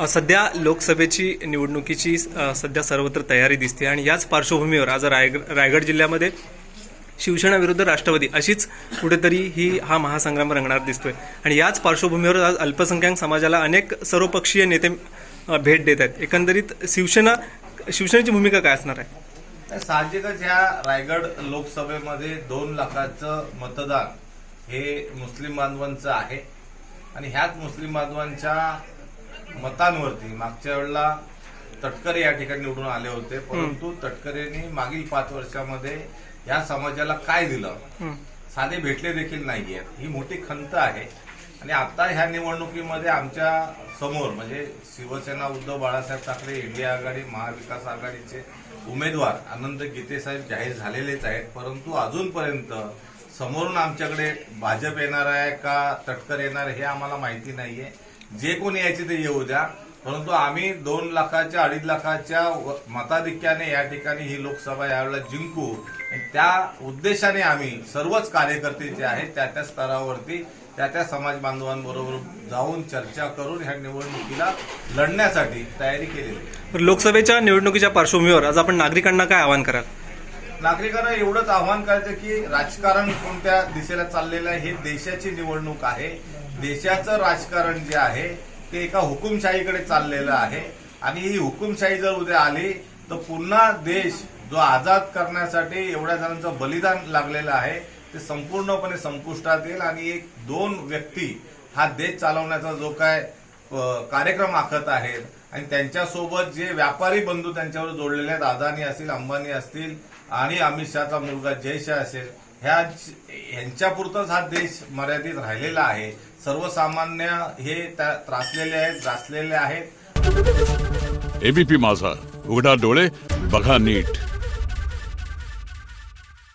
सध्या लोकसभेची निवडणुकीची सध्या सर्वत्र तयारी दिसते आणि याच पार्श्वभूमीवर आज रायगड जिल्ह्यामध्ये शिवसेना विरुद्ध राष्ट्रवादी अशीच कुठेतरी हा महासंग्राम रंगणार दिसतोय आणि याच पार्श्वभूमीवर आज अल्पसंख्याक समाजाला अनेक सर्वपक्षीय नेते भेट देत आहेत. एकंदरीत शिवसेनेची भूमिका काय असणार आहे? साहजिकच ह्या रायगड लोकसभेमध्ये 2 लाखाचं मतदान हे मुस्लिम बांधवांचं आहे आणि ह्याच मुस्लिम बांधवांच्या मतांवरती मागच्या वेळेला तटकरे या ठिकाणी निवडून आले होते, परंतु तटकरेंनी मागील 5 वर्षामध्ये या समाजाला काय दिलं साधे भेटले देखील नाहीयेत. ही मोठी खंत आहे आणि आता ह्या निवडणुकीमध्ये आमच्या समोर म्हणजे शिवसेना उद्धव बाळासाहेब ठाकरे इंडिया आघाडी महाविकास आघाडीचे उमेदवार आनंद गीते साहेब जाहीर झालेलेच आहेत, परंतु अजूनपर्यंत समोरून आमच्याकडे भाजप येणार आहे का तटकर येणार हे आम्हाला माहिती नाहीये. जे कोणी यायचे ते येऊ द्या, परंतु आम्ही 2 लाखाच्या 2.5 लाखाच्या मताधिक्याने या ठिकाणी ही लोकसभा यावेळेला जिंकू. त्या उद्देशाने आम्ही सर्वच कार्यकर्ते जे आहेत त्या स्तरावरती त्या समाज बांधवांबरोबर जाऊन चर्चा करून ह्या निवडणुकीला लढण्यासाठी तयारी केलेली आहे. लोकसभेच्या निवडणुकीच्या पार्श्वभूमीवर आज आपण नागरिकांना काय आवाहन कराल? नागरिकांना एवढंच आव्हान करायचं की राजकारण कोणत्या दिशेला चाललेलं आहे, हे देशाची निवडणूक आहे. देशाचं राजकारण जे आहे ते एका हुकुमशाहीकडे चाललेलं आहे आणि ही हुकुमशाही जर उद्या आली तर पुन्हा देश जो आझाद करण्यासाठी एवढ्या जणांचं बलिदान लागलेलं आहे ते संपूर्णपणे संपुष्टात येईल आणि 1-2 व्यक्ती हा देश चालवण्याचा जो काय कार्यक्रम आखत आहेत आणि त्यांच्यासोबत जे व्यापारी बंधू त्यांच्यावर जोडलेले आहेत, अदानी असतील, अंबानी असतील आणि अमित शहाचा मुलगा जय शाह असेल, ह्यांच्यापुरताच हा देश मर्यादित राहिलेला आहे. सर्वसामान्य हे त्रासलेले आहेत, ग्रासलेले आहेत. एबीपी माझा, उघडा डोळे बघा नीट.